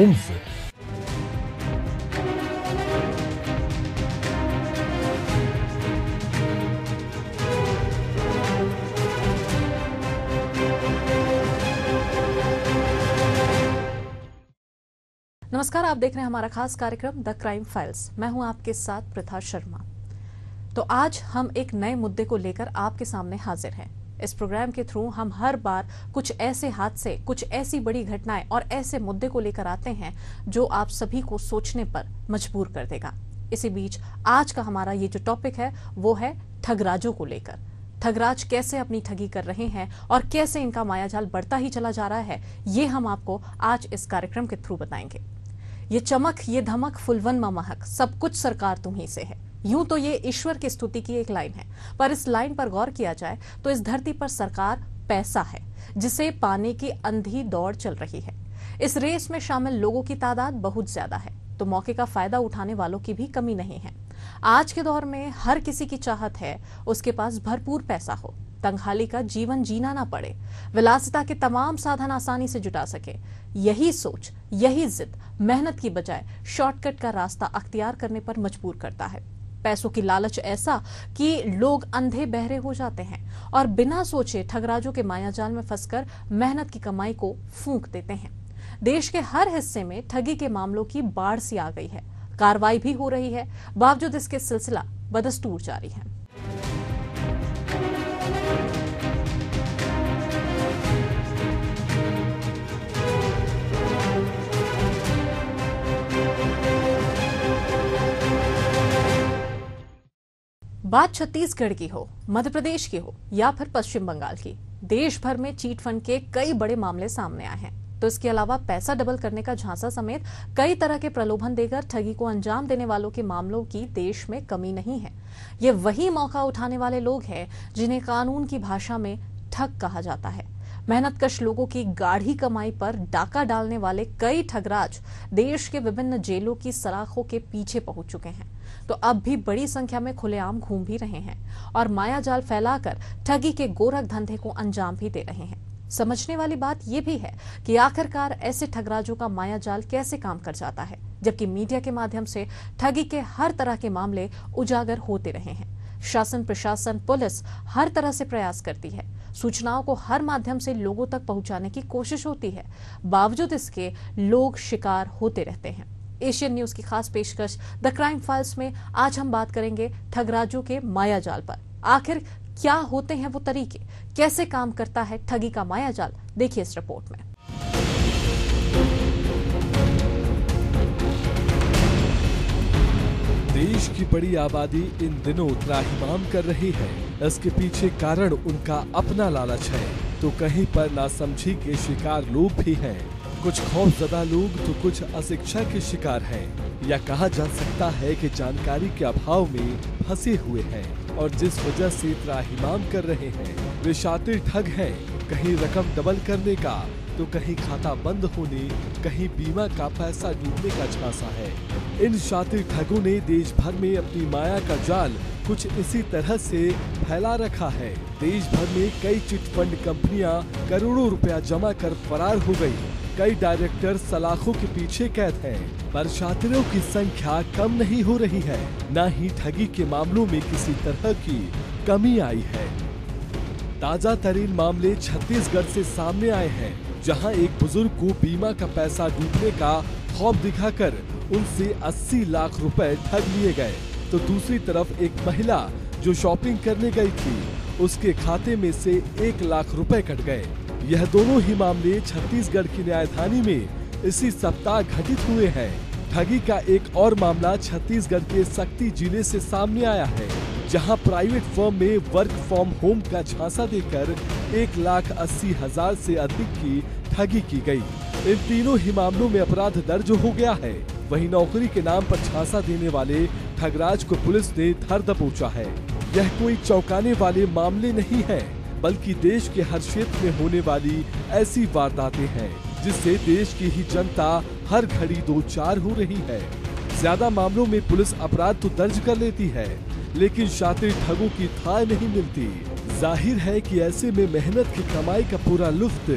Holmes. नमस्कार, आप देख रहे हैं हमारा खास कार्यक्रम द क्राइम फाइल्स। मैं हूं आपके साथ प्रथा शर्मा। तो आज हम एक नए मुद्दे को लेकर आपके सामने हाजिर हैं। इस प्रोग्राम के थ्रू हम हर बार कुछ ऐसे हादसे, कुछ ऐसी बड़ी घटनाएं और ऐसे मुद्दे को लेकर आते हैं जो आप सभी को सोचने पर मजबूर कर देगा। इसी बीच आज का हमारा ये जो टॉपिक है वो है ठगराजों को लेकर। ठगराज कैसे अपनी ठगी कर रहे हैं और कैसे इनका मायाजाल बढ़ता ही चला जा रहा है, ये हम आपको आज इस कार्यक्रम के थ्रू बताएंगे। ये चमक, ये धमक, फुलवन महक, सब कुछ सरकार तुम्ही से है। यूं तो ये ईश्वर की स्तुति की एक लाइन है, पर इस लाइन पर गौर किया जाए तो इस धरती पर सरकार पैसा है जिसे पाने की अंधी दौड़ चल रही है। इस रेस में शामिल लोगों की तादाद बहुत ज्यादा है, तो मौके का फायदा उठाने वालों की भी कमी नहीं है। आज के दौर में हर किसी की चाहत है उसके पास भरपूर पैसा हो, तंगहाली का जीवन जीना ना पड़े, विलासिता के तमाम साधन आसानी से जुटा सके। यही सोच, यही जिद मेहनत की बजाय शॉर्टकट का रास्ता अख्तियार करने पर मजबूर करता है। पैसों की लालच ऐसा कि लोग अंधे बहरे हो जाते हैं और बिना सोचे ठगराजों के मायाजाल में फंसकर मेहनत की कमाई को फूंक देते हैं। देश के हर हिस्से में ठगी के मामलों की बाढ़ सी आ गई है। कार्रवाई भी हो रही है, बावजूद इसके सिलसिला बदस्तूर जारी है। बात छत्तीसगढ़ की हो, मध्य प्रदेश की हो या फिर पश्चिम बंगाल की, देश भर में चीट फंड के कई बड़े मामले सामने आए हैं। तो इसके अलावा पैसा डबल करने का झांसा समेत कई तरह के प्रलोभन देकर ठगी को अंजाम देने वालों के मामलों की देश में कमी नहीं है। ये वही मौका उठाने वाले लोग हैं जिन्हें कानून की भाषा में ठग कहा जाता है। मेहनतकश लोगों की गाढ़ी कमाई पर डाका डालने वाले कई ठगराज देश के विभिन्न जेलों की सलाखों के पीछे पहुंच चुके हैं, तो अब भी बड़ी संख्या में खुलेआम घूम भी रहे हैं और मायाजाल फैलाकर ठगी के गोरख धंधे को अंजाम भी दे रहे हैं। समझने वाली बात यह भी है कि आखिरकार ऐसे ठगराजों का मायाजाल कैसे काम कर जाता है, जबकि मीडिया के माध्यम से ठगी के हर तरह के मामले उजागर होते रहे हैं। शासन, प्रशासन, पुलिस हर तरह से प्रयास करती है, सूचनाओं को हर माध्यम से लोगों तक पहुंचाने की कोशिश होती है, बावजूद इसके लोग शिकार होते रहते हैं। एशियन न्यूज की खास पेशकश द क्राइम फाइल्स में आज हम बात करेंगे ठगराजों के मायाजाल पर। आखिर क्या होते हैं वो तरीके, कैसे काम करता है ठगी का मायाजाल, देखिए इस रिपोर्ट में। देश की बड़ी आबादी इन दिनों त्राहिमाम कर रही है। इसके पीछे कारण उनका अपना लालच है, तो कहीं पर नासमझी के शिकार लोग भी हैं। कुछ खौफजदा लोग तो कुछ अशिक्षा के शिकार हैं, या कहा जा सकता है कि जानकारी के अभाव में फंसे हुए हैं और जिस वजह से त्राहिमाम कर रहे हैं। वे शातिर ठग हैं, कहीं रकम डबल करने का तो कहीं खाता बंद होने, कहीं बीमा का पैसा डूबने का झांसा है। इन शातिर ठगों ने देश भर में अपनी माया का जाल कुछ इसी तरह से फैला रखा है। देश भर में कई चिट फंड कंपनियां करोड़ों रुपया जमा कर फरार हो गई। कई डायरेक्टर सलाखों के पीछे कैद हैं, पर शातिरों की संख्या कम नहीं हो रही है, न ही ठगी के मामलों में किसी तरह की कमी आई है। ताजा तरीन मामले छत्तीसगढ़ से सामने आए हैं, जहां एक बुजुर्ग को बीमा का पैसा डूबने का खौफ दिखाकर उनसे 80 लाख रुपए ठग लिए गए, तो दूसरी तरफ एक महिला जो शॉपिंग करने गई थी, उसके खाते में से 1 लाख रुपए कट गए। यह दोनों ही मामले छत्तीसगढ़ की न्यायधानी में इसी सप्ताह घटित हुए हैं। ठगी का एक और मामला छत्तीसगढ़ के सक्ती जिले से सामने आया है, जहां प्राइवेट फर्म में वर्क फ्रॉम होम का झांसा देकर 1,80,000 से अधिक की ठगी की गई। इन तीनों ही मामलों में अपराध दर्ज हो गया है। वहीं नौकरी के नाम पर झांसा देने वाले ठगराज को पुलिस ने धर दबोचा है। यह कोई चौंकाने वाले मामले नहीं है, बल्कि देश के हर क्षेत्र में होने वाली ऐसी वारदातें हैं जिससे देश की ही जनता हर घड़ी दो चार हो रही है। ज्यादा मामलों में पुलिस अपराध तो दर्ज कर लेती है, लेकिन शातिर ठगों की थाह नहीं मिलती। जाहिर है कि ऐसे में मेहनत की कमाई का पूरा लुत्फ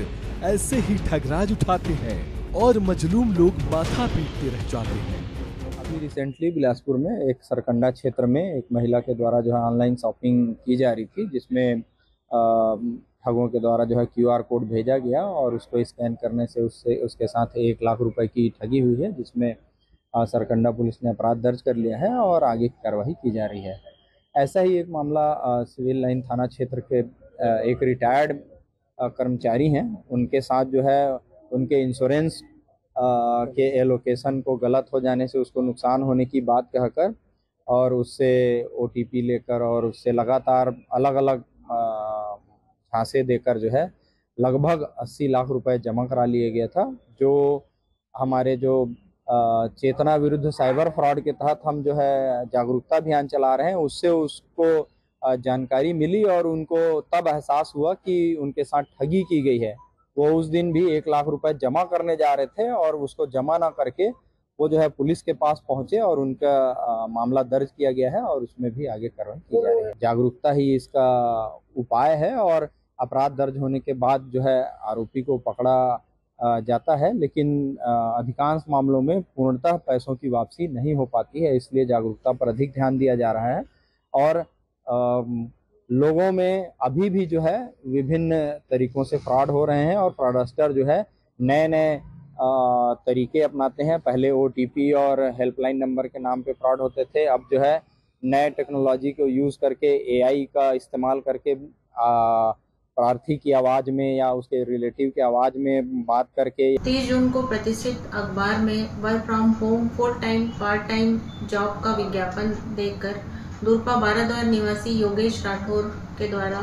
ऐसे ही ठगराज उठाते हैं। और मजलूम लोग माथा पीटते रह जाते हैं। अभी रिसेंटली बिलासपुर में एक सरकंडा क्षेत्र में एक महिला के द्वारा जो है ऑनलाइन शॉपिंग की जा रही थी, जिसमें ठगों के द्वारा जो है QR कोड भेजा गया और उसको स्कैन करने से उसके साथ 1 लाख रुपए की ठगी हुई है, जिसमें सरकंडा पुलिस ने अपराध दर्ज कर लिया है और आगे की कार्रवाई की जा रही है। ऐसा ही एक मामला सिविल लाइन थाना क्षेत्र के एक रिटायर्ड कर्मचारी हैं, उनके साथ जो है उनके इंश्योरेंस के एलोकेशन को गलत हो जाने से उसको नुकसान होने की बात कहकर और उससे OTP लेकर और उससे लगातार अलग अलग झांसे देकर जो है लगभग 80 लाख रुपए जमा करा लिए गया था। जो हमारे जो चेतना विरुद्ध साइबर फ्रॉड के तहत हम जो है जागरूकता अभियान चला रहे हैं, उससे उसको जानकारी मिली और उनको तब एहसास हुआ कि उनके साथ ठगी की गई है। वो उस दिन भी 1 लाख रुपए जमा करने जा रहे थे और उसको जमा ना करके वो जो है पुलिस के पास पहुंचे और उनका मामला दर्ज किया गया है और उसमें भी आगे कार्रवाई की जा रही है। जागरूकता ही इसका उपाय है और अपराध दर्ज होने के बाद जो है आरोपी को पकड़ा जाता है, लेकिन अधिकांश मामलों में पूर्णतः पैसों की वापसी नहीं हो पाती है। इसलिए जागरूकता पर अधिक ध्यान दिया जा रहा है और लोगों में अभी भी जो है विभिन्न तरीकों से फ्रॉड हो रहे हैं और फ्रॉडस्टर जो है नए नए तरीके अपनाते हैं। पहले OTP और हेल्पलाइन नंबर के नाम पे फ्रॉड होते थे, अब जो है नए टेक्नोलॉजी को यूज़ करके AI का इस्तेमाल करके प्रार्थी की आवाज़ में या उसके रिलेटिव की आवाज़ में बात करके 30 जून को प्रतिष्ठित अखबार में work from home full time part time job का विज्ञापन देकर दुरपा बाराद्वार निवासी योगेश राठौर के द्वारा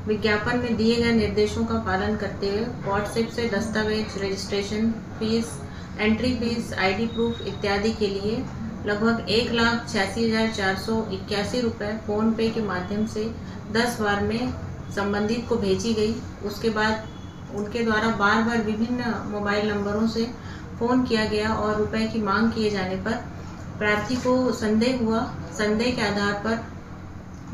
विज्ञापन में दिए गए निर्देशों का पालन करते हुए व्हाट्सएप से दस्तावेज, registration fees, entry fees, ID proof इत्यादि के लिए लगभग 1,86,481 रुपये फोन पे के माध्यम से 10 बार में संबंधित को भेजी गई। उसके बाद उनके द्वारा बार बार विभिन्न मोबाइल नंबरों से फोन किया गया और रुपए की मांग किए जाने पर प्रार्थी को संदेह हुआ। संदेह के आधार पर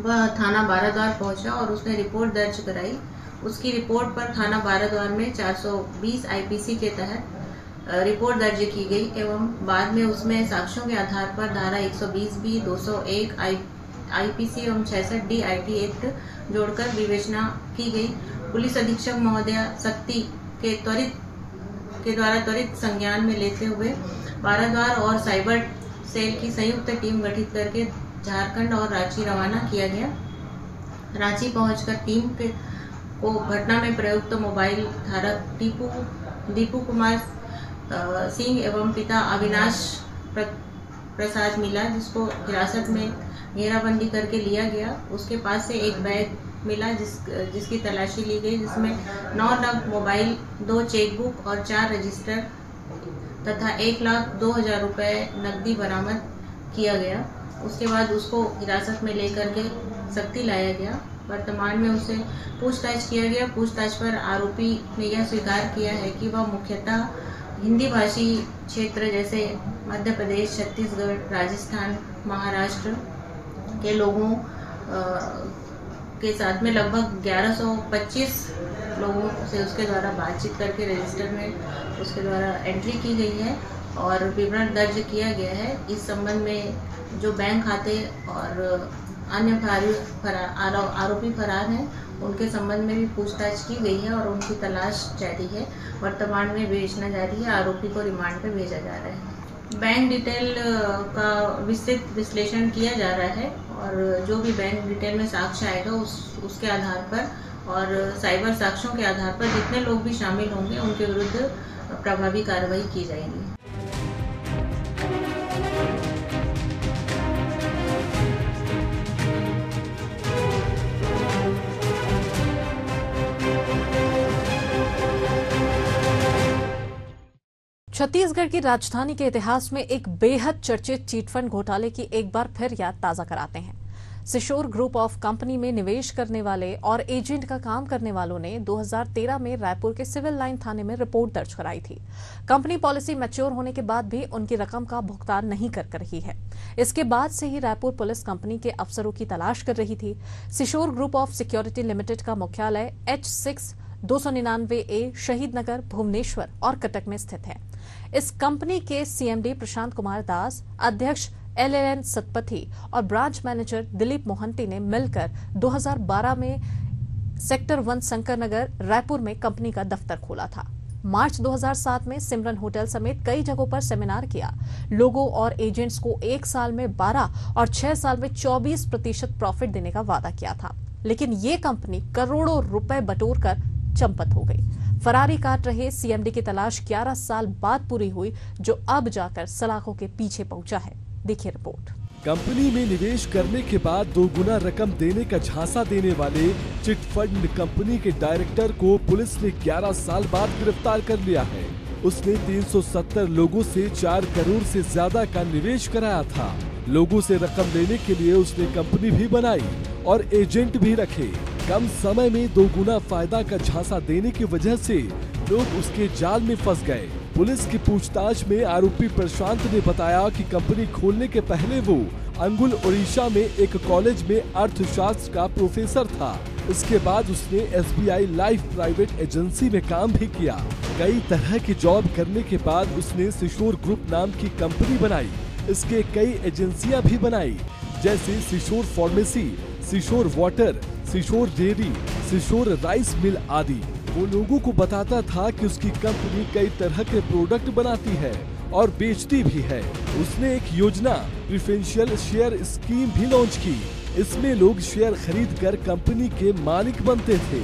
वह थाना बाराद्वार पहुंचा और उसने रिपोर्ट दर्ज कराई। उसकी रिपोर्ट पर थाना बाराद्वार में 420 IPC के तहत रिपोर्ट दर्ज की गई एवं बाद में उसमें साक्ष्यों के आधार पर धारा 120B, 201 IPC एवं 66D IT एक्ट जोड़कर विवेचना की गई। पुलिस अधीक्षक महोदया शक्ति के द्वारा त्वरित संज्ञान में लेते हुए बाराद्वार और साइबर सेल की संयुक्त टीम गठित करके झारखंड और रांची रवाना किया गया। रांची पहुंचकर टीम को घटना में प्रयुक्त मोबाइल धारक दीपू कुमार सिंह एवं पिता अविनाश प्रसाद मिला, जिसको हिरासत में घेराबंदी करके लिया गया। उसके पास से एक बैग मिला जिसकी तलाशी ली गई, जिसमें 9 नग मोबाइल, 2 चेकबुक और 4 रजिस्टर तथा 1,02,000 रुपये नकदी बरामद किया गया। उसके बाद उसको हिरासत में लेकर के सख्ती लाया गया। वर्तमान में उसे पूछताछ किया गया। पूछताछ पर आरोपी ने यह स्वीकार किया है कि वह मुख्यतः हिंदी भाषी क्षेत्र जैसे मध्य प्रदेश, छत्तीसगढ़, राजस्थान, महाराष्ट्र के लोगों के साथ में लगभग 1125 लोगों से उसके द्वारा बातचीत करके रजिस्टर में उसके द्वारा एंट्री की गई है और विवरण दर्ज किया गया है। इस संबंध में जो बैंक खाते और अन्य आरोपी फरार हैं, उनके संबंध में भी पूछताछ की गई है और उनकी तलाश जारी है। वर्तमान में विवेचना जारी है। आरोपी को रिमांड पे भेजा जा रहा है। बैंक डिटेल का विस्तृत विश्लेषण किया जा रहा है और जो भी बैंक डिटेल में साक्ष्य आएगा उसके आधार पर और साइबर साक्ष्यों के आधार पर जितने लोग भी शामिल होंगे उनके विरुद्ध प्रभावी कार्रवाई की जाएगी। छत्तीसगढ़ की राजधानी के इतिहास में एक बेहद चर्चित चिटफंड घोटाले की एक बार फिर याद ताजा कराते हैं। सिशोर ग्रुप ऑफ कंपनी में निवेश करने वाले और एजेंट का काम करने वालों ने 2013 में रायपुर के सिविल लाइन थाने में रिपोर्ट दर्ज कराई थी। कंपनी पॉलिसी मैच्योर होने के बाद भी उनकी रकम का भुगतान नहीं कर रही है। इसके बाद से ही रायपुर पुलिस कंपनी के अफसरों की तलाश कर रही थी। सिशोर ग्रुप ऑफ सिक्योरिटी लिमिटेड का मुख्यालय H6 299A शहीद नगर, भुवनेश्वर और कटक में स्थित है। इस कंपनी के सीएमडी प्रशांत कुमार दास, अध्यक्ष LLN सतपथी और ब्रांच मैनेजर दिलीप मोहंती ने मिलकर 2012 में सेक्टर 1 शंकर नगर, रायपुर में कंपनी का दफ्तर खोला था। मार्च 2007 में सिमरन होटल समेत कई जगहों पर सेमिनार किया। लोगों और एजेंट्स को 1 साल में 12 और 6 साल में 24% प्रॉफिट देने का वादा किया था, लेकिन ये कंपनी करोड़ों रुपए बटोर कर चंपत हो गई। फरारी काट रहे सीएमडी की तलाश 11 साल बाद पूरी हुई, जो अब जाकर सलाखों के पीछे पहुंचा है। देखिए रिपोर्ट। कंपनी में निवेश करने के बाद 2 गुना रकम देने का झांसा देने वाले चिट फंड कंपनी के डायरेक्टर को पुलिस ने 11 साल बाद गिरफ्तार कर लिया है। उसने 370 लोगों से 4 करोड़ से ज्यादा का निवेश कराया था। लोगों से रकम लेने के लिए उसने कंपनी भी बनाई और एजेंट भी रखे। कम समय में 2 गुना फायदा का झांसा देने की वजह से लोग उसके जाल में फंस गए। पुलिस की पूछताछ में आरोपी प्रशांत ने बताया कि कंपनी खोलने के पहले वो अंगुल, उड़ीसा में एक कॉलेज में अर्थशास्त्र का प्रोफेसर था। इसके बाद उसने SBI लाइफ प्राइवेट एजेंसी में काम भी किया। कई तरह की जॉब करने के बाद उसने सिशोर ग्रुप नाम की कंपनी बनाई। इसके कई एजेंसियां भी बनाई, जैसे Seashore pharmacy, Seashore water, Seashore dairy, Seashore rice mill आदि। वो लोगों को बताता था कि उसकी कंपनी कई तरह के प्रोडक्ट बनाती है और बेचती भी है। उसने एक योजना प्रेफरेंशियल शेयर स्कीम भी लॉन्च की। इसमें लोग शेयर खरीदकर कंपनी के मालिक बनते थे।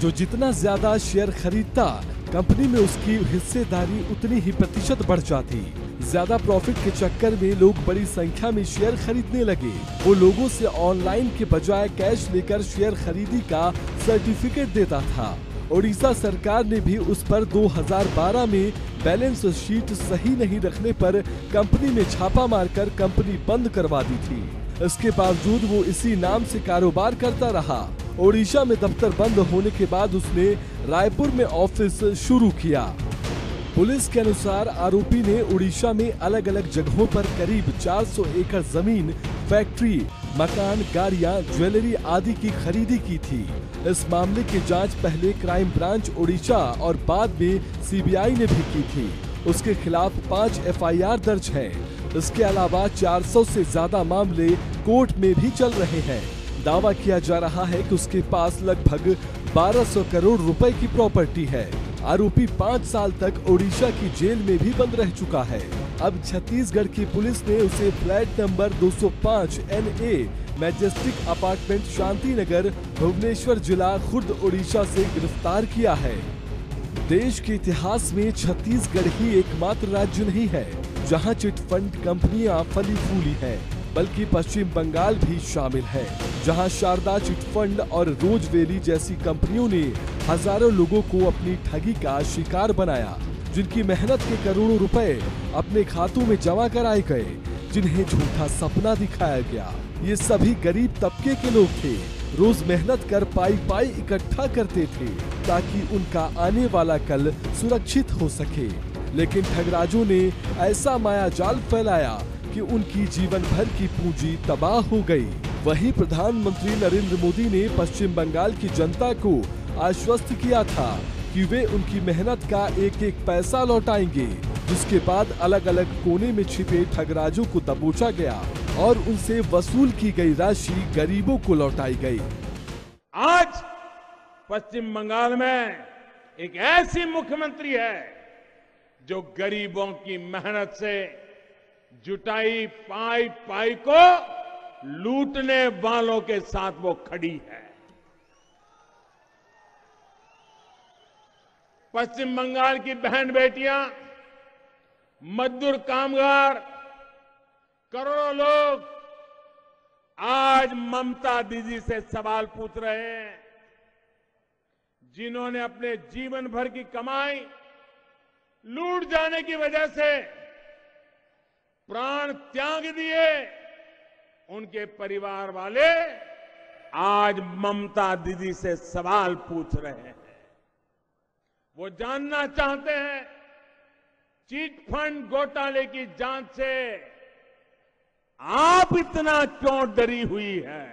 जो जितना ज्यादा शेयर खरीदता, कंपनी में उसकी हिस्सेदारी उतनी ही प्रतिशत बढ़ जाती। ज्यादा प्रॉफिट के चक्कर में लोग बड़ी संख्या में शेयर खरीदने लगे। वो लोगों से ऑनलाइन के बजाय कैश लेकर शेयर खरीदी का सर्टिफिकेट देता था। ओडिशा सरकार ने भी उस पर 2012 में बैलेंस शीट सही नहीं रखने पर कंपनी में छापा मारकर कंपनी बंद करवा दी थी। इसके बावजूद वो इसी नाम से कारोबार करता रहा। ओडिशा में दफ्तर बंद होने के बाद उसने रायपुर में ऑफिस शुरू किया। पुलिस के अनुसार आरोपी ने उड़ीसा में अलग अलग जगहों पर करीब 400 एकड़ जमीन, फैक्ट्री, मकान, गाड़ियां, ज्वेलरी आदि की खरीदी की थी। इस मामले की जांच पहले क्राइम ब्रांच उड़ीसा और बाद में CBI ने भी की थी। उसके खिलाफ 5 FIR दर्ज है। इसके अलावा 400 से ज्यादा मामले कोर्ट में भी चल रहे हैं। दावा किया जा रहा है कि उसके पास लगभग 1200 करोड़ रुपए की प्रॉपर्टी है। आरोपी 5 साल तक ओडिशा की जेल में भी बंद रह चुका है। अब छत्तीसगढ़ की पुलिस ने उसे flat number 205 NA Majestic apartment, Shanti Nagar, Bhubaneswar जिला, खुर्द, ओडिशा से गिरफ्तार किया है। देश के इतिहास में छत्तीसगढ़ ही एकमात्र राज्य नहीं है जहां चिट फंड कंपनियां फली फूली हैं, बल्कि पश्चिम बंगाल भी शामिल है, जहां शारदा चिट फंड और रोजवेली जैसी कंपनियों ने हजारों लोगों को अपनी ठगी का शिकार बनाया, जिनकी मेहनत के करोड़ों रुपए अपने खातों में जमा कराए गए, जिन्हें झूठा सपना दिखाया गया। ये सभी गरीब तबके के लोग थे। रोज मेहनत कर पाई इकट्ठा करते थे ताकि उनका आने वाला कल सुरक्षित हो सके। लेकिन ठगराजों ने ऐसा माया जाल फैलाया कि उनकी जीवन भर की पूंजी तबाह हो गई। वहीं प्रधानमंत्री नरेंद्र मोदी ने पश्चिम बंगाल की जनता को आश्वस्त किया था कि वे उनकी मेहनत का एक एक पैसा लौटाएंगे, जिसके बाद अलग अलग कोने में छिपे ठगराजों को दबोचा गया और उनसे वसूल की गई राशि गरीबों को लौटाई गई। आज पश्चिम बंगाल में एक ऐसी मुख्यमंत्री है जो गरीबों की मेहनत से जुटाई पाई को लूटने वालों के साथ वो खड़ी है। पश्चिम बंगाल की बहन बेटियां, मजदूर, कामगार, करोड़ों लोग आज ममता दीदी से सवाल पूछ रहे हैं, जिन्होंने अपने जीवन भर की कमाई लूट जाने की वजह से प्राण त्याग दिए। उनके परिवार वाले आज ममता दीदी से सवाल पूछ रहे हैं। वो जानना चाहते हैं चिट फंड घोटाले की जांच से आप इतना क्यों डरी हुई है,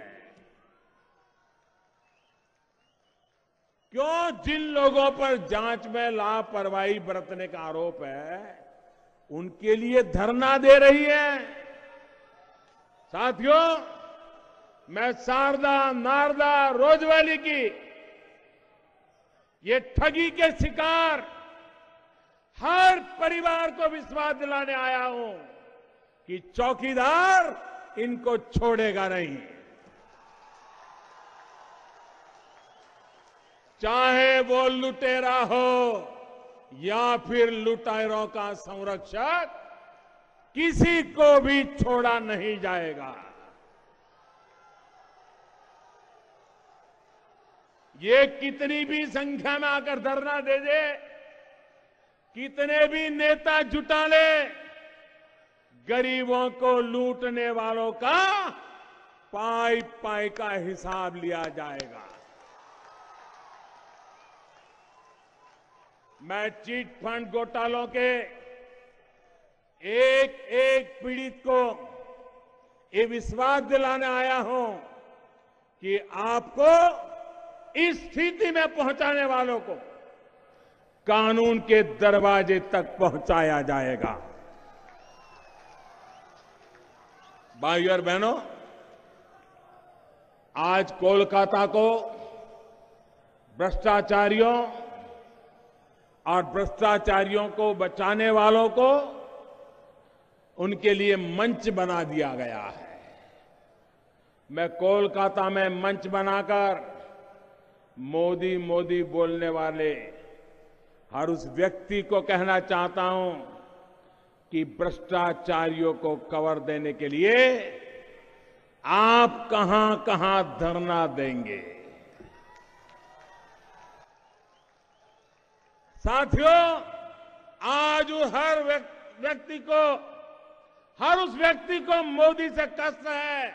क्यों जिन लोगों पर जांच में लापरवाही बरतने का आरोप है उनके लिए धरना दे रही है। साथियों, मैं शारदा, नारदा, रोजवैली की ये ठगी के शिकार हर परिवार को विश्वास दिलाने आया हूं कि चौकीदार इनको छोड़ेगा नहीं। चाहे वो लुटेरा हो या फिर लुटेरों का संरक्षक, किसी को भी छोड़ा नहीं जाएगा। ये कितनी भी संख्या में आकर धरना दे दे, कितने भी नेता जुटा ले, गरीबों को लूटने वालों का पाई पाई का हिसाब लिया जाएगा। मैं चिट फंड घोटालों के एक एक पीड़ित को ये विश्वास दिलाने आया हूं कि आपको इस स्थिति में पहुंचाने वालों को कानून के दरवाजे तक पहुंचाया जाएगा। भाइयों और बहनों, आज कोलकाता को भ्रष्टाचारियों और भ्रष्टाचारियों को बचाने वालों को उनके लिए मंच बना दिया गया है। मैं कोलकाता में मंच बनाकर मोदी मोदी बोलने वाले हर उस व्यक्ति को कहना चाहता हूं कि भ्रष्टाचारियों को कवर देने के लिए आप कहां कहां धरना देंगे। साथियों, आज हर उस व्यक्ति को मोदी से कष्ट है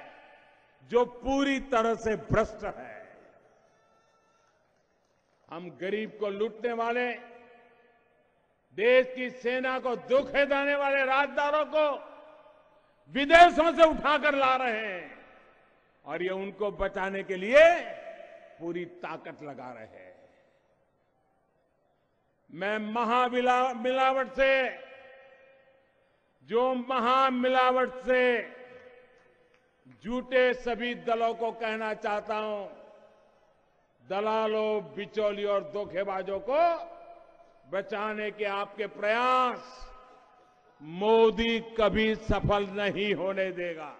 जो पूरी तरह से भ्रष्ट है। हम गरीब को लूटने वाले, देश की सेना को धोखे देने वाले राजदारों को विदेशों से उठाकर ला रहे हैं और ये उनको बचाने के लिए पूरी ताकत लगा रहे हैं। मैं महामिलावट से झूठे सभी दलों को कहना चाहता हूं, दलालों, बिचौलियों और धोखेबाजों को बचाने के आपके प्रयास मोदी कभी सफल नहीं होने देगा।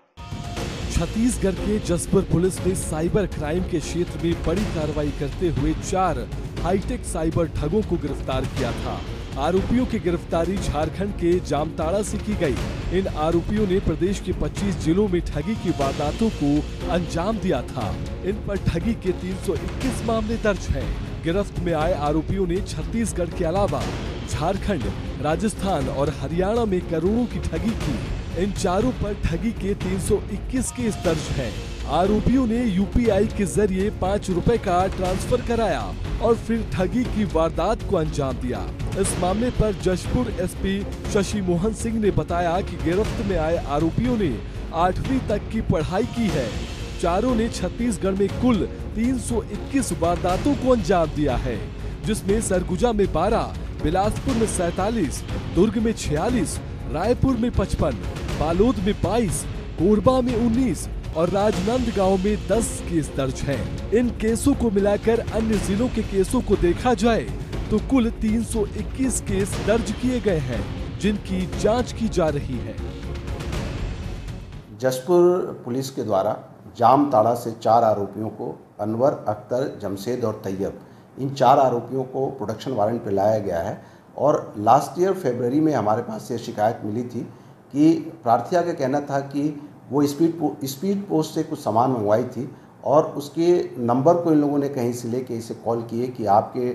छत्तीसगढ़ के जसपुर पुलिस ने साइबर क्राइम के क्षेत्र में बड़ी कार्रवाई करते हुए 4 हाईटेक साइबर ठगों को गिरफ्तार किया था। आरोपियों की गिरफ्तारी झारखंड के जामताड़ा से की गई। इन आरोपियों ने प्रदेश के 25 जिलों में ठगी की वारदातों को अंजाम दिया था। इन पर ठगी के 321 मामले दर्ज हैं। गिरफ्त में आए आरोपियों ने छत्तीसगढ़ के अलावा झारखंड, राजस्थान और हरियाणा में करोड़ों की ठगी की। इन चारों पर ठगी के 321 केस दर्ज हैं। आरोपियों ने यूपीआई के जरिए 5 रुपए का ट्रांसफर कराया और फिर ठगी की वारदात को अंजाम दिया। इस मामले पर जशपुर एसपी शशि मोहन सिंह ने बताया कि गिरफ्त में आए आरोपियों ने 8वीं तक की पढ़ाई की है। चारों ने छत्तीसगढ़ में कुल 321 वारदातों को अंजाम दिया है, जिसमें सरगुजा में 12, बिलासपुर में 47, दुर्ग में 46, रायपुर में 55, बालोद में 22, कोरबा में 19 और राजनांदगांव में 10 केस दर्ज हैं। इन केसों को मिलाकर अन्य जिलों के केसों को देखा जाए तो कुल 321 केस दर्ज किए गए हैं, जिनकी जांच की जा रही है। जसपुर पुलिस के द्वारा जामताड़ा से 4 आरोपियों को, अनवर, अख्तर, जमशेद और तैयब, इन 4 आरोपियों को प्रोडक्शन वारंट पे लाया गया है। और लास्ट ईयर फरवरी में हमारे पास ये शिकायत मिली थी कि प्रार्थिया का कहना था कि वो स्पीड पोस्ट से कुछ सामान मंगवाई थी और उसके नंबर को इन लोगों ने कहीं से लेके इसे कॉल किए कि आपके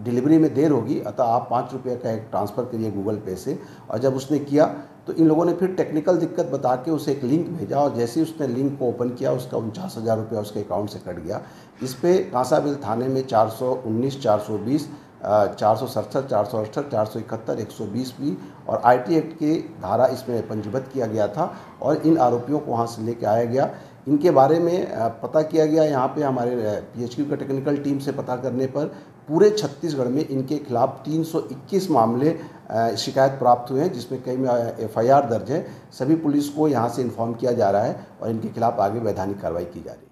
डिलीवरी में देर होगी, अतः आप 5 रुपये का एक ट्रांसफ़र करिए गूगल पे से। और जब उसने किया तो इन लोगों ने फिर टेक्निकल दिक्कत बता के उसे एक लिंक भेजा और जैसे ही उसने लिंक को ओपन किया उसका 49,000 रुपया उसके अकाउंट से कट गया। इस पे कांसाबिल थाने में 419, 420, 467, 468, 471, 120 भी और IT एक्ट की धारा इसमें पंजीबद्ध किया गया था और इन आरोपियों को वहाँ से लेके आया गया। इनके बारे में पता किया गया। यहाँ पे हमारे PHQ का टेक्निकल टीम से पता करने पर पूरे छत्तीसगढ़ में इनके खिलाफ 321 मामले शिकायत प्राप्त हुए हैं, जिसमें कई में FIR दर्ज है। सभी पुलिस को यहाँ से इन्फॉर्म किया जा रहा है और इनके खिलाफ आगे वैधानिक कार्रवाई की जा रही है।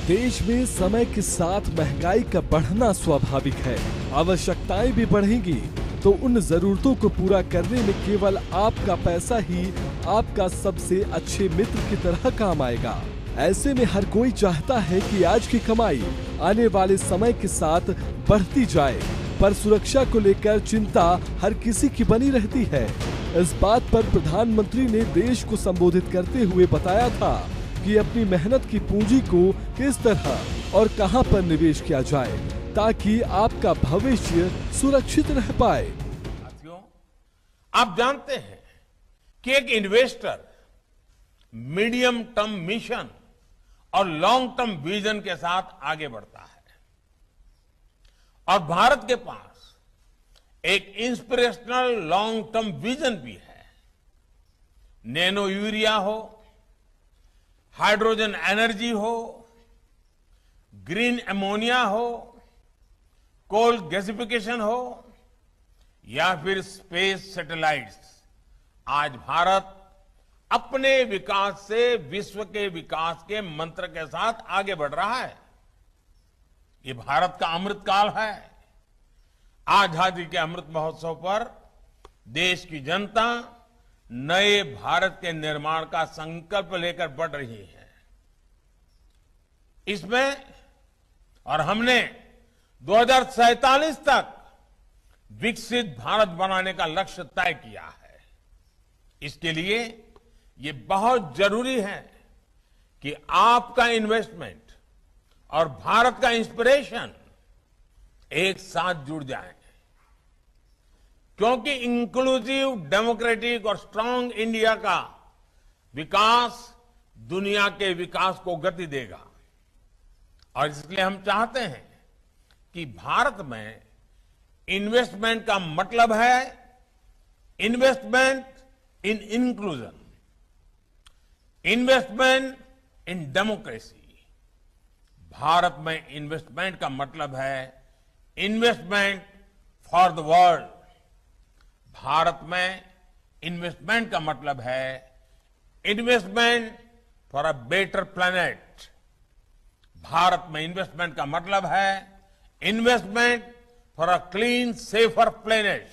देश में समय के साथ महंगाई का बढ़ना स्वाभाविक है। आवश्यकताएं भी बढ़ेंगी तो उन जरूरतों को पूरा करने में केवल आपका पैसा ही आपका सबसे अच्छे मित्र की तरह काम आएगा। ऐसे में हर कोई चाहता है कि आज की कमाई आने वाले समय के साथ बढ़ती जाए, पर सुरक्षा को लेकर चिंता हर किसी की बनी रहती है। इस बात पर प्रधानमंत्री ने देश को संबोधित करते हुए बताया था कि अपनी मेहनत की पूंजी को किस तरह और कहां पर निवेश किया जाए ताकि आपका भविष्य सुरक्षित रह पाए। साथियों, आप जानते हैं कि एक इन्वेस्टर मीडियम टर्म मिशन और लॉन्ग टर्म विजन के साथ आगे बढ़ता है, और भारत के पास एक इंस्पिरेशनल लॉन्ग टर्म विजन भी है। नैनो यूरिया हो, हाइड्रोजन एनर्जी हो, ग्रीन एमोनिया हो, कोल गैसिफिकेशन हो या फिर स्पेस सैटेलाइट्स, आज भारत अपने विकास से विश्व के विकास के मंत्र के साथ आगे बढ़ रहा है। ये भारत का अमृतकाल है। आजादी के अमृत महोत्सव पर देश की जनता नए भारत के निर्माण का संकल्प लेकर बढ़ रही है। इसमें और हमने 2047 तक विकसित भारत बनाने का लक्ष्य तय किया है। इसके लिए ये बहुत जरूरी है कि आपका इन्वेस्टमेंट और भारत का इंस्पिरेशन एक साथ जुड़ जाए, क्योंकि इंक्लूसिव, डेमोक्रेटिक और स्ट्रांग इंडिया का विकास दुनिया के विकास को गति देगा। और इसलिए हम चाहते हैं कि भारत में इन्वेस्टमेंट का मतलब है investment in inclusion, investment in democracy. Bharat में इन्वेस्टमेंट का मतलब है investment for the world. Bharat में इन्वेस्टमेंट का मतलब है investment for a better planet. Bharat में इन्वेस्टमेंट का मतलब है investment for a clean safer planet.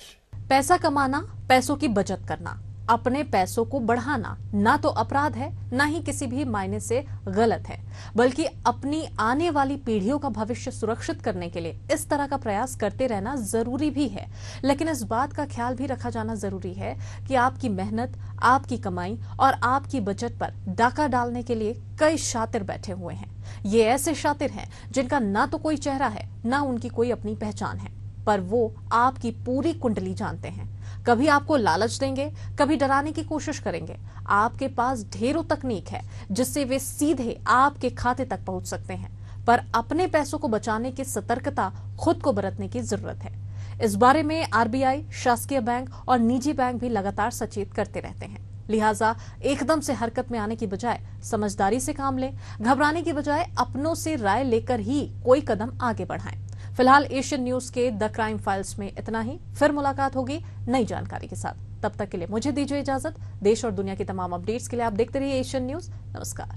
पैसा कमाना, पैसों की बचत करना, अपने पैसों को बढ़ाना ना तो अपराध है, ना ही किसी भी मायने से गलत है, बल्कि अपनी आने वाली पीढ़ियों का भविष्य सुरक्षित करने के लिए इस तरह का प्रयास करते रहना जरूरी भी है। लेकिन इस बात का ख्याल भी रखा जाना जरूरी है कि आपकी मेहनत, आपकी कमाई और आपकी बचत पर डाका डालने के लिए कई शातिर बैठे हुए हैं। ये ऐसे शातिर हैं जिनका ना तो कोई चेहरा है, ना उनकी कोई अपनी पहचान है, पर वो आपकी पूरी कुंडली जानते हैं। कभी आपको लालच देंगे, कभी डराने की कोशिश करेंगे। आपके पास ढेरों तकनीक है जिससे वे सीधे आपके खाते तक पहुंच सकते हैं, पर अपने पैसों को बचाने की सतर्कता खुद को बरतने की जरूरत है। इस बारे में RBI, शासकीय बैंक और निजी बैंक भी लगातार सचेत करते रहते हैं। लिहाजा एकदम से हरकत में आने की बजाय समझदारी से काम लें, घबराने की बजाय अपनों से राय लेकर ही कोई कदम आगे बढ़ाएं। फिलहाल एशियन न्यूज के द क्राइम फाइल्स में इतना ही। फिर मुलाकात होगी नई जानकारी के साथ। तब तक के लिए मुझे दीजिए इजाजत। देश और दुनिया की तमाम अपडेट्स के लिए आप देखते रहिए एशियन न्यूज। नमस्कार।